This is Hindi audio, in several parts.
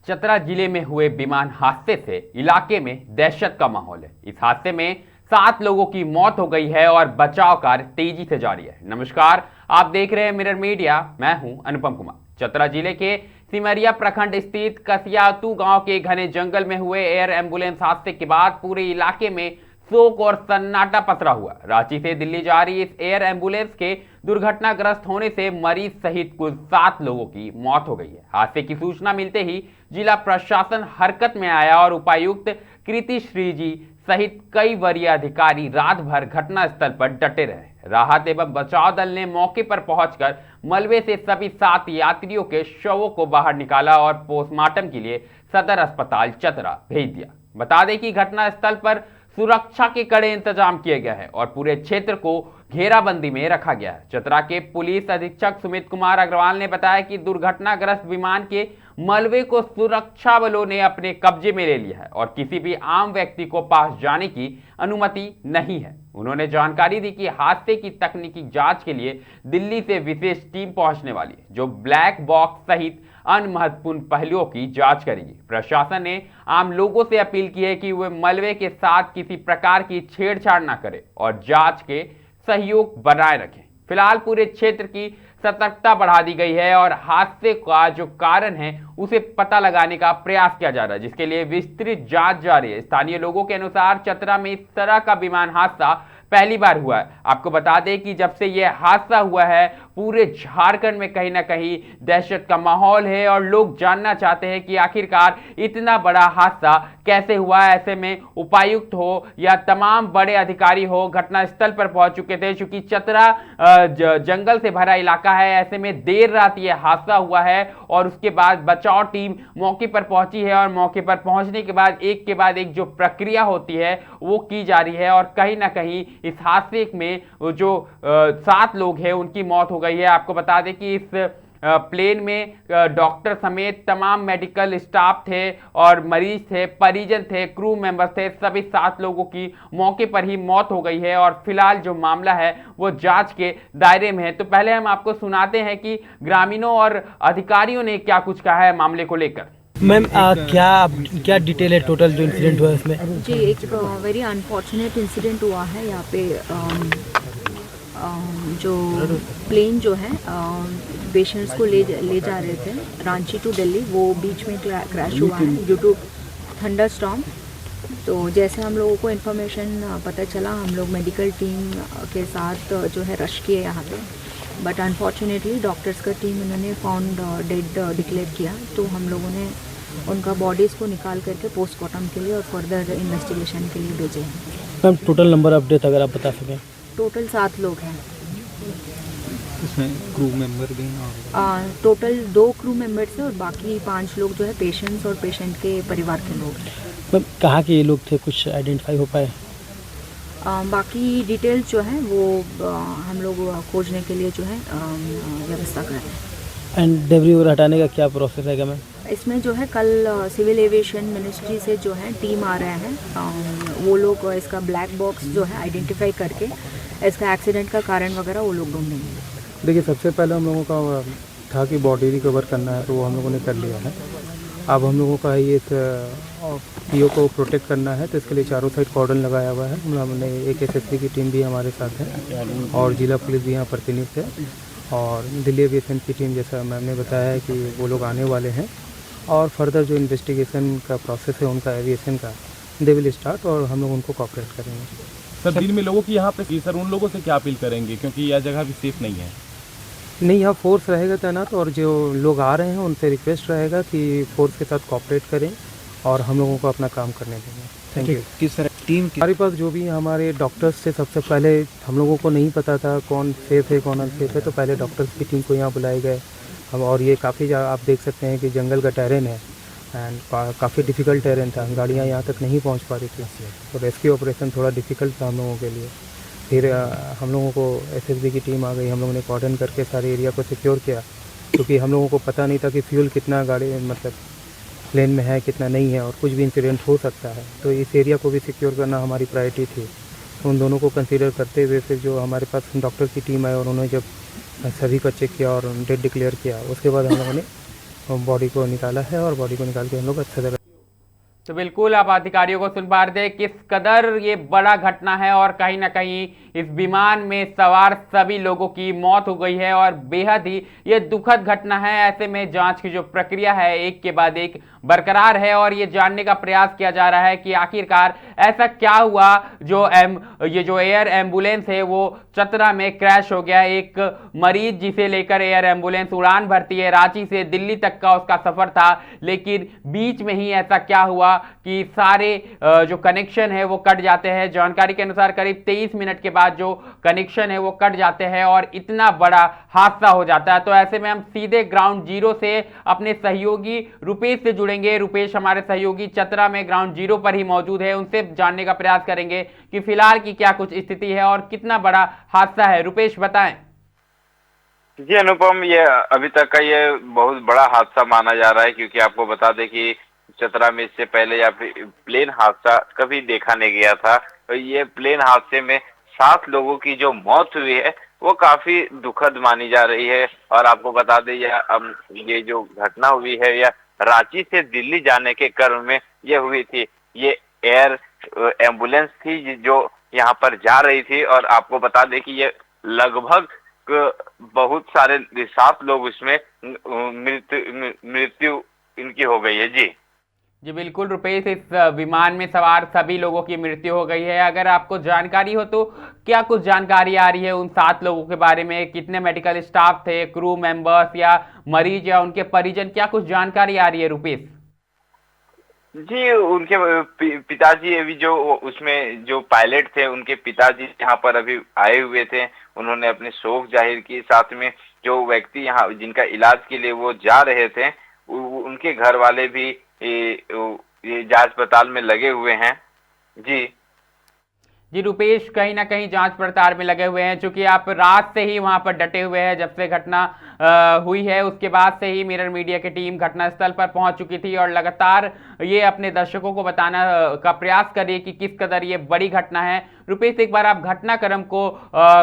चतरा जिले में हुए विमान हादसे से इलाके में दहशत का माहौल है। इस हादसे में 7 लोगों की मौत हो गई है और बचाव कार्य तेजी से जारी है। नमस्कार, आप देख रहे हैं मिरर मीडिया, मैं हूं अनुपम कुमार। चतरा जिले के सिमरिया प्रखंड स्थित कसियातू गांव के घने जंगल में हुए एयर एम्बुलेंस हादसे के बाद पूरे इलाके में शोक और सन्नाटा पसरा हुआ। रांची से दिल्ली जा रही इस एयर एम्बुलेंस के दुर्घटनाग्रस्त होने से मरीज सहित कुल 7 लोगों की मौत हो गई है। हादसे की सूचना मिलते ही जिला प्रशासन हरकत में आया और उपायुक्त कृति श्री जी सहित कई वरीय अधिकारी रात भर घटनास्थल पर डटे रहे। राहत एवं बचाव दल ने मौके पर पहुंचकर मलबे से सभी 7 यात्रियों के शवों को बाहर निकाला और पोस्टमार्टम के लिए सदर अस्पताल चतरा भेज दिया। बता दें कि घटनास्थल पर सुरक्षा के कड़े इंतजाम किए गए हैं और पूरे क्षेत्र को घेराबंदी में रखा गया है। चतरा के पुलिस अधीक्षक सुमित कुमार अग्रवाल ने बताया कि दुर्घटनाग्रस्त विमान के मलबे को सुरक्षा बलों ने अपने कब्जे में ले लिया है और किसी भी आम व्यक्ति को पास जाने की अनुमति नहीं है। उन्होंने जानकारी दी कि हादसे की तकनीकी जांच के लिए दिल्ली से विशेष टीम पहुंचने वाली है, जो ब्लैक बॉक्स सहित अन्य महत्वपूर्ण पहलुओं की जांच करेगी। प्रशासन ने आम लोगों से अपील की है कि वे मलबे के साथ किसी प्रकार की छेड़छाड़ न करें और जांच के सहयोग बनाए रखें। फिलहाल पूरे क्षेत्र की सतर्कता बढ़ा दी गई है और हादसे का जो कारण है उसे पता लगाने का प्रयास किया जा रहा है, जिसके लिए विस्तृत जांच जारी है। स्थानीय लोगों के अनुसार चतरा में इस तरह का विमान हादसा पहली बार हुआ है। आपको बता दें कि जब से यह हादसा हुआ है पूरे झारखंड में कहीं ना कहीं दहशत का माहौल है और लोग जानना चाहते हैं कि आखिरकार इतना बड़ा हादसा कैसे हुआ है। ऐसे में उपायुक्त हो या तमाम बड़े अधिकारी हो घटनास्थल पर पहुंच चुके थे। चूंकि चतरा जंगल से भरा इलाका है, ऐसे में देर रात यह हादसा हुआ है और उसके बाद बचाव टीम मौके पर पहुंची है और मौके पर पहुंचने के बाद एक के बाद एक जो प्रक्रिया होती है वो की जा रही है और कहीं ना कहीं इस हादसे में जो 7 लोग हैं उनकी मौत हो गई है। आपको बता दें कि इस प्लेन में डॉक्टर समेत तमाम मेडिकल स्टाफ थे और मरीज थे, परिजन थे, क्रू मेंबर्स थे। सभी 7 लोगों की मौके पर ही मौत हो गई है और फिलहाल जो मामला है वो जांच के दायरे में है। तो पहले हम आपको सुनाते हैं कि ग्रामीणों और अधिकारियों ने क्या कुछ कहा है मामले को लेकर। मैम क्या डिटेल है टोटल जो इंसिडेंट हुआ है इसमें? जी, एक वेरी अनफॉर्चुनेट इंसिडेंट हुआ है यहाँ पे। जो प्लेन जो है पेशेंट्स को ले जा रहे थे रांची टू दिल्ली, वो बीच में क्रैश हुआ है ड्यू टू थंडर स्टॉर्म। तो जैसे हम लोगों को इन्फॉर्मेशन पता चला, हम लोग मेडिकल टीम के साथ जो है रश किए यहाँ पे, बट अनफॉर्चुनेटली डॉक्टर्स का टीम इन्होंने फाउंड डेड डिक्लेयर किया। तो हम लोगों ने उनका बॉडीज़ को निकाल करके पोस्टमार्टम के लिए और फर्दर इन्वेस्टिगेशन के लिए भेजे हैं। Ma'am total number of death अगर आप बता सकें? टोटल 7 लोग हैं। इसमें क्रू मेंबर भी हैं? टोटल 2 क्रू मेंबर्स हैं और बाकी 5 लोग जो है पेशेंट्स और पेशेंट के परिवार के लोग हैं। मैम कहाँ के ये लोग थे, कुछ आइडेंटिफाई हो पाए? बाकी डिटेल्स जो है वो हम लोग खोजने के लिए जो है व्यवस्था कर रहे हैं। एंड डेब्री वगैरह हटाने का क्या प्रोसेस रहेगा मैम? इसमें जो है कल सिविल एविएशन मिनिस्ट्री से जो है टीम आ रहे हैं। वो लोग इसका ब्लैक बॉक्स जो है आइडेंटिफाई करके इसका एक्सीडेंट का कारण वगैरह वो लोग ढूंढेंगे। देखिए, सबसे पहले हम लोगों का था कि बॉडी रिकवर करना है, तो वो हम लोगों ने कर लिया है। अब हम लोगों का ये पीओ को प्रोटेक्ट करना है, तो इसके लिए चारों साइड कॉर्डन लगाया हुआ है। हमने एक एसएसपी की टीम भी हमारे साथ है और जिला पुलिस भी यहाँ प्रतिनिधित्व है और दिल्ली एविएशन की टीम, जैसा मैम ने बताया है कि वो लोग आने वाले हैं और फर्दर जो इन्वेस्टिगेशन का प्रोसेस है उनका एविएशन का, दे विल स्टार्ट और हम लोग उनको कोऑपरेट करेंगे। सर, दिन में लोगों की यहाँ पे सर उन लोगों से क्या अपील करेंगे, क्योंकि यह जगह भी सेफ नहीं है? नहीं, यहाँ फोर्स रहेगा तैनात और जो लोग आ रहे हैं उनसे रिक्वेस्ट रहेगा कि फोर्स के साथ कोऑपरेट करें और हम लोगों को अपना काम करने देंगे। Thank you. किस तरह टीम हमारे पास जो भी हमारे डॉक्टर्स से, सबसे पहले हम लोगों को नहीं पता था कौन सेफ है कौन अनसेफ है, तो पहले डॉक्टर्स की टीम को यहाँ बुलाए गए हम। और ये काफ़ी आप देख सकते हैं कि जंगल का टेरेन है एंड काफ़ी डिफ़िकल्ट टेरेन था, गाड़ियाँ यहाँ तक नहीं पहुँच पा रही थी, तो रेस्क्यू ऑपरेशन थोड़ा डिफ़िकल्ट था हम लोगों के लिए। फिर हम लोगों को एसएसबी की टीम आ गई, हम लोगों ने कॉर्डन करके सारे एरिया को सिक्योर किया, क्योंकि हम लोगों को पता नहीं था कि फ्यूल कितना गाड़ी मतलब प्लेन में है कितना नहीं है और कुछ भी इंसिडेंट हो सकता है, तो इस एरिया को भी सिक्योर करना हमारी प्रायोरिटी थी। उन दोनों को कंसीडर करते हुए फिर जो हमारे पास डॉक्टर की टीम आई और उन्होंने जब सभी का चेक किया और डेट डिक्लेयर किया, उसके बाद हम लोगों ने बॉडी को निकाला है और बॉडी को निकाल के हम लोग अच्छा जगह। तो बिल्कुल आप अधिकारियों को सुन पा रहे थे किस कदर ये बड़ा घटना है और कहीं ना कहीं इस विमान में सवार सभी लोगों की मौत हो गई है और बेहद ही ये दुखद घटना है। ऐसे में जांच की जो प्रक्रिया है एक के बाद एक बरकरार है और ये जानने का प्रयास किया जा रहा है कि आखिरकार ऐसा क्या हुआ जो ये जो एयर एम्बुलेंस है वो चतरा में क्रैश हो गया। एक मरीज जिसे लेकर एयर एम्बुलेंस उड़ान भरती है, रांची से दिल्ली तक का उसका सफर था, लेकिन बीच में ही ऐसा क्या हुआ कि सारे जो कनेक्शन है वो कट जाते हैं। जानकारी के अनुसार करीब 23 मिनट के बाद जो कनेक्शन है वो कट जाते हैं और इतना बड़ा हादसा हो जाता है। तो ऐसे में हम सीधे ग्राउंड जीरो से अपने सहयोगी रुपेश से जुड़ेंगे। रुपेश हमारे सहयोगी चतरा में ग्राउंड जीरो पर ही मौजूद है, उनसे जानने का प्रयास करेंगे कि फिलहाल की क्या कुछ स्थिति है और कितना बड़ा हादसा है। रुपेश बताएं। जी अनुपम, ये अभी तक का ये बहुत बड़ा हादसा माना जा रहा है, क्योंकि आपको बता दें कि चतरा में इससे पहले या फिर प्लेन हादसा कभी देखा नहीं गया था। तो ये प्लेन हादसे में 7 लोगों की जो मौत हुई है वो काफी दुखद मानी जा रही है। और आपको बता दें ये जो घटना हुई है यह रांची से दिल्ली जाने के क्रम में ये हुई थी। ये एयर एम्बुलेंस थी जो यहाँ पर जा रही थी और आपको बता दें कि ये लगभग बहुत सारे 7 लोग उसमें मृत्यु इनकी हो गई है। जी बिल्कुल रुपेश, इस विमान में सवार सभी लोगों की मृत्यु हो गई है। अगर आपको जानकारी हो तो क्या कुछ जानकारी आ रही है उन 7 लोगों के बारे में? कितने मेडिकल स्टाफ थे, क्रू मेंबर्स या मरीज या उनके परिजन, क्या कुछ जानकारी आ रही है रुपेश? जी, उनके पिताजी अभी जो उसमें जो पायलट थे उनके पिताजी यहाँ पर अभी आए हुए थे, उन्होंने अपने शोक जाहिर की। साथ में जो व्यक्ति यहाँ जिनका इलाज के लिए वो जा रहे थे उनके घर वाले भी ये जांच पड़ताल में लगे हुए हैं। जी रुपेश, कहीं ना कहीं जांच पड़ताल में लगे हुए हैं, क्योंकि आप रात से ही वहां पर डटे हुए हैं। जब से घटना हुई है उसके बाद से ही मिरर मीडिया की टीम घटनास्थल पर पहुंच चुकी थी और लगातार ये अपने दर्शकों को बताना का प्रयास कर रही है कि किस कदर ये बड़ी घटना है। रुपेश, एक बार आप घटनाक्रम को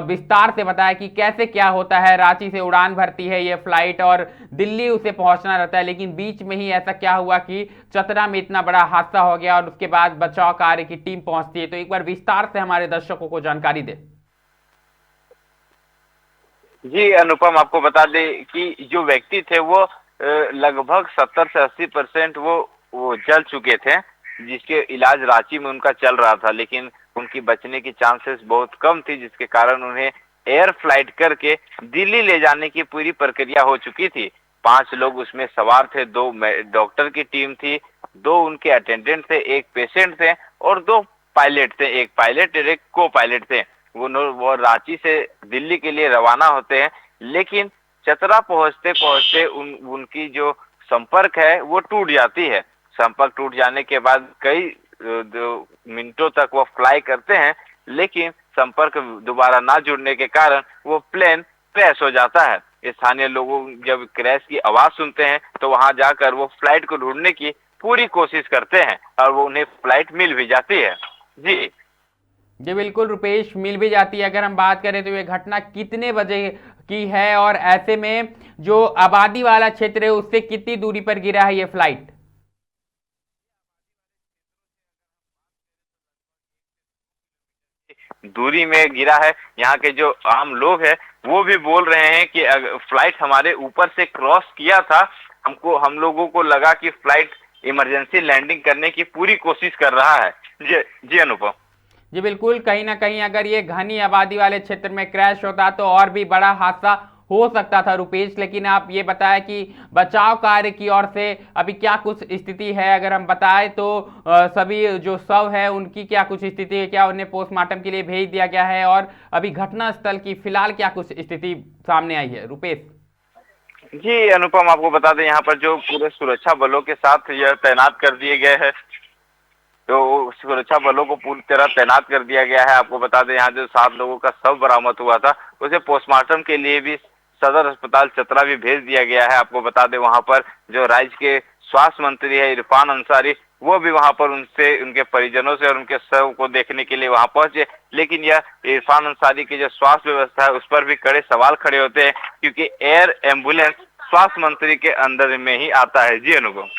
विस्तार से बताएं कि कैसे क्या होता है। रांची से उड़ान भरती है ये फ्लाइट और दिल्ली उसे पहुंचना रहता है, लेकिन बीच में ही ऐसा क्या हुआ कि चतरा में इतना बड़ा हादसा हो गया और उसके बाद बचाव कार्य की टीम पहुंचती है। तो एक बार विस्तार से हमारे दर्शकों को जानकारी दे। जी अनुपम, आपको बता दें कि जो व्यक्ति थे वो लगभग 70 से 80% वो जल चुके थे, जिसके इलाज रांची में उनका चल रहा था, लेकिन उनकी बचने की चांसेस बहुत कम थी, जिसके कारण उन्हें एयर फ्लाइट करके दिल्ली ले जाने की पूरी प्रक्रिया हो चुकी थी। 5 लोग उसमें सवार थे, 2 डॉक्टर की टीम थी, 2 उनके अटेंडेंट थे, 1 पेशेंट थे और 2 पायलट थे, 1 पायलट और 1 को पायलट थे। वो रांची से दिल्ली के लिए रवाना होते हैं, लेकिन चतरा पहुंचते पहुंचते उनकी जो संपर्क है वो टूट जाती है। संपर्क टूट जाने के बाद कई मिनटों तक वो फ्लाई करते हैं, लेकिन संपर्क दोबारा ना जुड़ने के कारण वो प्लेन क्रैश हो जाता है। स्थानीय लोगों जब क्रैश की आवाज सुनते हैं तो वहां जाकर वो फ्लाइट को ढूंढने की पूरी कोशिश करते हैं और वो उन्हें फ्लाइट मिल भी जाती है। जी बिल्कुल रुपेश, मिल भी जाती है। अगर हम बात करें तो ये घटना कितने बजे की है और ऐसे में जो आबादी वाला क्षेत्र है उससे कितनी दूरी पर गिरा है ये फ्लाइट? दूरी में गिरा है। यहाँ के जो आम लोग हैं वो भी बोल रहे हैं कि फ्लाइट हमारे ऊपर से क्रॉस किया था, हम लोगों को लगा कि फ्लाइट इमरजेंसी लैंडिंग करने की पूरी कोशिश कर रहा है। जी अनुपम। जी बिल्कुल, कहीं ना कहीं अगर ये घनी आबादी वाले क्षेत्र में क्रैश होता तो और भी बड़ा हादसा हो सकता था रुपेश। लेकिन आप ये बताया कि बचाव कार्य की ओर से अभी क्या कुछ स्थिति है? अगर हम बताएं तो सभी जो शव है उनकी क्या कुछ स्थिति है? क्या उन्हें पोस्टमार्टम के लिए भेज दिया गया है? और अभी घटनास्थल की फिलहाल क्या कुछ स्थिति सामने आई है रुपेश? जी अनुपम, आपको बता दें यहाँ पर जो पूरे सुरक्षा बलों के साथ यह तैनात कर दिए गए हैं, तो सुरक्षा बलों को पूरी तरह तैनात कर दिया गया है। आपको बता दें यहाँ जो 7 लोगों का शव बरामद हुआ था उसे पोस्टमार्टम के लिए भी सदर अस्पताल चतरा भी भेज दिया गया है। आपको बता दें वहां पर जो राज्य के स्वास्थ्य मंत्री है इरफान अंसारी वो भी वहां पर उनसे, उनके परिजनों से और उनके शव को देखने के लिए वहां पहुंचे। लेकिन यह इरफान अंसारी की जो स्वास्थ्य व्यवस्था है उस पर भी कड़े सवाल खड़े होते हैं, क्योंकि एयर एम्बुलेंस स्वास्थ्य मंत्री के अंदर में ही आता है। जी अनुपम।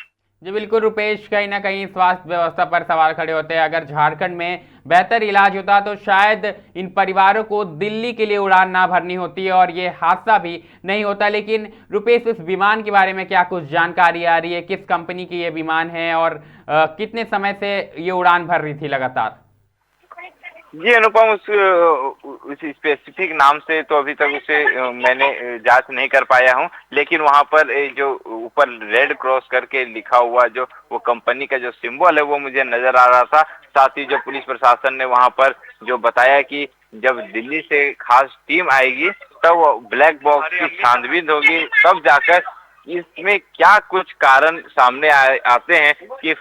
जी बिल्कुल रुपेश, कहीं ना कहीं स्वास्थ्य व्यवस्था पर सवाल खड़े होते हैं। अगर झारखंड में बेहतर इलाज होता तो शायद इन परिवारों को दिल्ली के लिए उड़ान ना भरनी होती और ये हादसा भी नहीं होता। लेकिन रुपेश, इस विमान के बारे में क्या कुछ जानकारी आ रही है? किस कंपनी की ये विमान है और कितने समय से ये उड़ान भर रही थी लगातार? जी अनुपम, उस स्पेसिफिक नाम से तो अभी तक उसे मैंने जांच नहीं कर पाया हूं, लेकिन वहां पर जो ऊपर रेड क्रॉस करके लिखा हुआ जो वो कंपनी का जो सिंबल है वो मुझे नजर आ रहा था। साथ ही जो पुलिस प्रशासन ने वहां पर जो बताया कि जब दिल्ली से खास टीम आएगी तब वो ब्लैक बॉक्स की छानबीन होगी, तब जाकर इसमें क्या कुछ कारण सामने आते हैं कि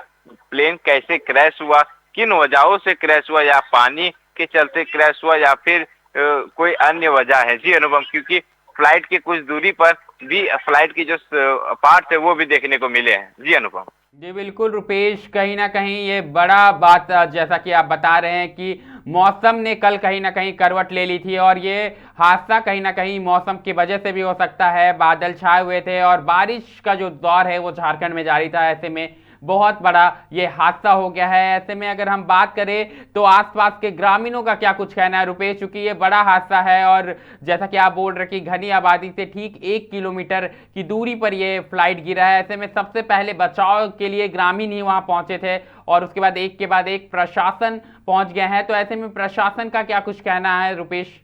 प्लेन कैसे क्रैश हुआ, किन वजहों से क्रैश हुआ, या पानी के चलते क्रैश हुआ या फिर कोई अन्य वजह है। जी अनुपम, क्योंकि फ्लाइट की कुछ दूरी पर भी फ्लाइट की जो पार्ट है वो भी देखने को मिले हैं। जी अनुपम। जी बिल्कुल रुपेश, कहीं ना कहीं ये बड़ा बात, जैसा कि आप बता रहे हैं कि मौसम ने कल कहीं ना कहीं करवट ले ली थी और ये हादसा कहीं ना कहीं मौसम की वजह से भी हो सकता है। बादल छाए हुए थे और बारिश का जो दौर है वो झारखंड में जारी था, ऐसे में बहुत बड़ा ये हादसा हो गया है। ऐसे में अगर हम बात करें तो आसपास के ग्रामीणों का क्या कुछ कहना है रुपेश, चूंकि ये बड़ा हादसा है और जैसा कि आप बोल रहे कि घनी आबादी से ठीक 1 किलोमीटर की दूरी पर ये फ्लाइट गिरा है। ऐसे में सबसे पहले बचाव के लिए ग्रामीण ही वहां पहुंचे थे और उसके बाद एक प्रशासन पहुंच गया है। तो ऐसे में प्रशासन का क्या कुछ कहना है रुपेश?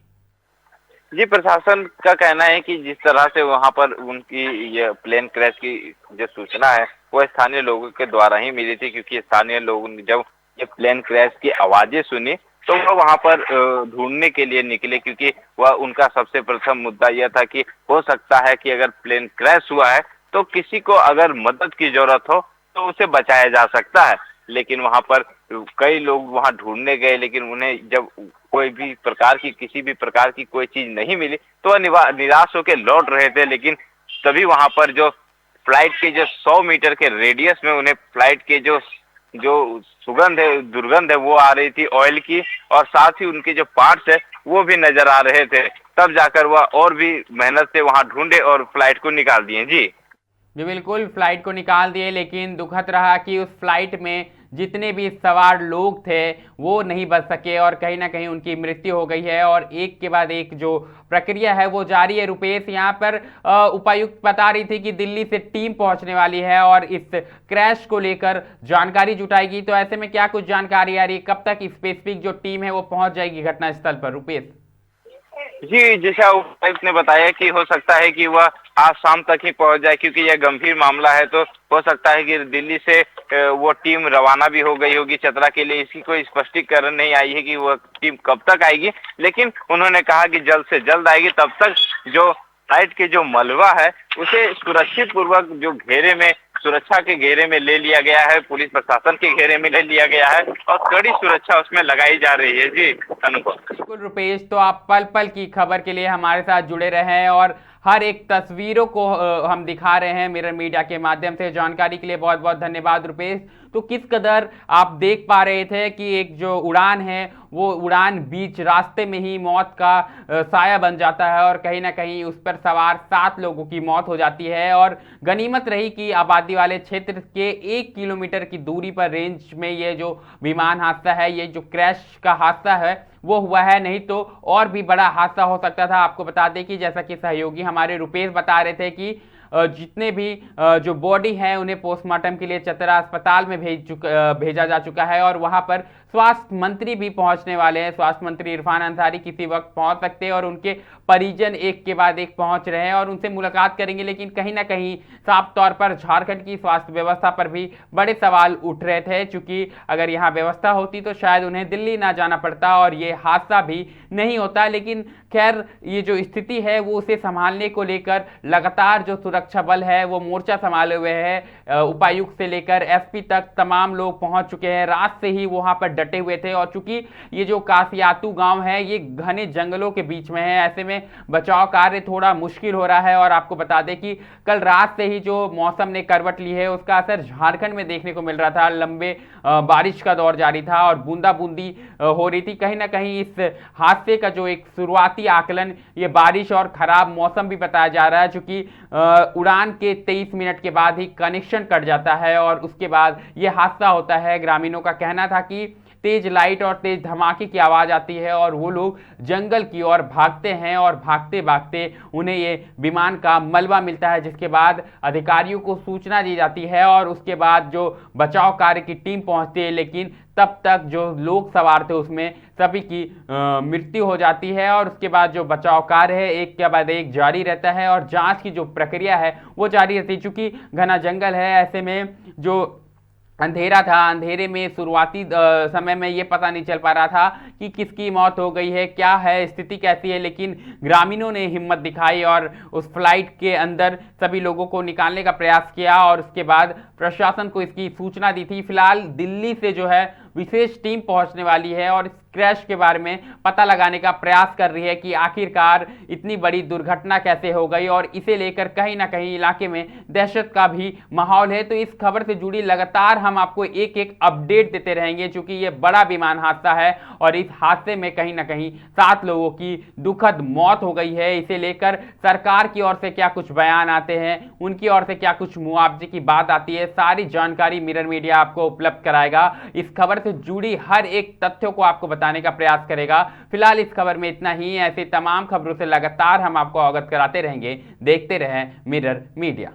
जी, प्रशासन का कहना है कि जिस तरह से वहां पर उनकी ये प्लेन क्रैश की जो सूचना है वो स्थानीय लोगों के द्वारा ही मिली थी, क्योंकि स्थानीय लोगों ने जब ये प्लेन क्रैश की आवाजें सुनी तो वो वहां पर ढूंढने के लिए निकले, क्योंकि वह उनका सबसे प्रथम मुद्दा यह था कि हो सकता है कि अगर प्लेन क्रैश हुआ है तो किसी को अगर मदद की जरूरत हो तो उसे बचाया जा सकता है। लेकिन वहां पर कई लोग वहां ढूंढने गए, लेकिन उन्हें जब कोई भी प्रकार की किसी भी प्रकार की कोई चीज नहीं मिली तो वह निराश होकर लौट रहे थे। लेकिन तभी वहां पर जो फ्लाइट के जो 100 मीटर के रेडियस में उन्हें फ्लाइट के जो सुगंध है, दुर्गंध है वो आ रही थी ऑयल की, और साथ ही उनके जो पार्ट्स है वो भी नजर आ रहे थे। तब जाकर वह और भी मेहनत से वहां ढूंढे और फ्लाइट को निकाल दिए। जी बिल्कुल, फ्लाइट को निकाल दिए, लेकिन दुखद रहा कि उस फ्लाइट में जितने भी सवार लोग थे वो नहीं बच सके और कहीं ना कहीं उनकी मृत्यु हो गई है और एक के बाद एक जो प्रक्रिया है वो जारी है। रुपेश, यहाँ पर उपायुक्त बता रही थी कि दिल्ली से टीम पहुंचने वाली है और इस क्रैश को लेकर जानकारी जुटाएगी। तो ऐसे में क्या कुछ जानकारी आ रही है, कब तक स्पेसिफिक जो टीम है वो पहुंच जाएगी घटनास्थल पर? रुपेश जी, जैसा उपायुक्त ने बताया कि हो सकता है कि वह आज शाम तक ही पहुंच जाए, क्योंकि यह गंभीर मामला है। तो हो सकता है कि दिल्ली से वो टीम रवाना भी हो गई होगी चतरा के लिए। इसकी कोई स्पष्टीकरण नहीं आई है कि वह टीम कब तक आएगी, लेकिन उन्होंने कहा कि जल्द से जल्द आएगी। तब तक जो फ्लाइट के जो मलबा है उसे सुरक्षित पूर्वक जो घेरे में, सुरक्षा के घेरे में ले लिया गया है, पुलिस प्रशासन के घेरे में ले लिया गया है और कड़ी सुरक्षा उसमें लगाई जा रही है। जी अनुपम। बिल्कुल रुपेश, तो आप पल पल की खबर के लिए हमारे साथ जुड़े रहे हैं और हर एक तस्वीरों को हम दिखा रहे हैं मिरर मीडिया के माध्यम से। जानकारी के लिए बहुत बहुत धन्यवाद रुपेश। तो किस कदर आप देख पा रहे थे कि एक जो उड़ान है वो उड़ान बीच रास्ते में ही मौत का साया बन जाता है और कहीं ना कहीं उस पर सवार 7 लोगों की मौत हो जाती है। और गनीमत रही कि आबादी वाले क्षेत्र के 1 किलोमीटर की दूरी पर रेंज में ये जो विमान हादसा है, ये जो क्रैश का हादसा है वो हुआ है, नहीं तो और भी बड़ा हादसा हो सकता था। आपको बता दें कि जैसा कि सहयोगी हमारे रुपेश बता रहे थे कि जितने भी जो बॉडी है उन्हें पोस्टमार्टम के लिए चतरा अस्पताल में भेजा जा चुका है और वहां पर स्वास्थ्य मंत्री भी पहुंचने वाले हैं। स्वास्थ्य मंत्री इरफान अंसारी किसी वक्त पहुंच सकते हैं और उनके परिजन एक के बाद एक पहुंच रहे हैं और उनसे मुलाकात करेंगे। लेकिन कहीं ना कहीं साफ तौर पर झारखंड की स्वास्थ्य व्यवस्था पर भी बड़े सवाल उठ रहे थे, चूंकि अगर यहाँ व्यवस्था होती तो शायद उन्हें दिल्ली ना जाना पड़ता और ये हादसा भी नहीं होता। लेकिन खैर, ये जो स्थिति है वो उसे संभालने को लेकर लगातार जो सुरक्षा बल है वो मोर्चा संभाले हुए है। उपायुक्त से लेकर एसपी तक तमाम लोग पहुंच चुके हैं। रात से ही वहां पर डटे हुए थे। और चूंकि ये जो कासियातू गांव है ये घने जंगलों के बीच में है, ऐसे में बचाव कार्य थोड़ा मुश्किल हो रहा है। और आपको बता दें कि कल रात से ही जो मौसम ने करवट ली है उसका असर झारखंड में देखने को मिल रहा था। लंबे बारिश का दौर जारी था और बूंदाबूंदी हो रही थी। कहीं ना कहीं इस हादसे का जो एक शुरुआती आकलन ये बारिश और खराब मौसम भी बताया जा रहा है, चूंकि उड़ान के 23 मिनट के बाद ही कनेक्शन कट जाता है और उसके बाद ये हादसा होता है। ग्रामीणों का कहना था कि तेज लाइट और तेज धमाके की आवाज आती है और वो लोग जंगल की ओर भागते हैं और भागते भागते उन्हें ये विमान का मलबा मिलता है, जिसके बाद अधिकारियों को सूचना दी जाती है और उसके बाद जो बचाव कार्य की टीम पहुंचती है, लेकिन तब तक जो लोग सवार थे उसमें सभी की मृत्यु हो जाती है। और उसके बाद जो बचाव कार्य है एक के बाद एक जारी रहता है और जांच की जो प्रक्रिया है वो जारी रहती है। चूंकि घना जंगल है, ऐसे में जो अंधेरा था, अंधेरे में शुरुआती समय में ये पता नहीं चल पा रहा था कि किसकी मौत हो गई है, क्या है, स्थिति कैसी है। लेकिन ग्रामीणों ने हिम्मत दिखाई और उस फ्लाइट के अंदर सभी लोगों को निकालने का प्रयास किया और उसके बाद प्रशासन को इसकी सूचना दी थी। फिलहाल दिल्ली से जो है विशेष टीम पहुंचने वाली है और इस क्रैश के बारे में पता लगाने का प्रयास कर रही है कि आखिरकार इतनी बड़ी दुर्घटना कैसे हो गई और इसे लेकर कहीं ना कहीं इलाके में दहशत का भी माहौल है। तो इस खबर से जुड़ी लगातार हम आपको एक एक अपडेट देते रहेंगे, क्योंकि ये बड़ा विमान हादसा है और इस हादसे में कहीं ना कहीं 7 लोगों की दुखद मौत हो गई है। इसे लेकर सरकार की ओर से क्या कुछ बयान आते हैं, उनकी ओर से क्या कुछ मुआवजे की बात आती है, सारी जानकारी मिरर मीडिया आपको उपलब्ध कराएगा। इस खबर से जुड़ी हर एक तथ्यों को आपको बताने का प्रयास करेगा। फिलहाल इस खबर में इतना ही। ऐसे तमाम खबरों से लगातार हम आपको अवगत कराते रहेंगे। देखते रहें मिरर मीडिया।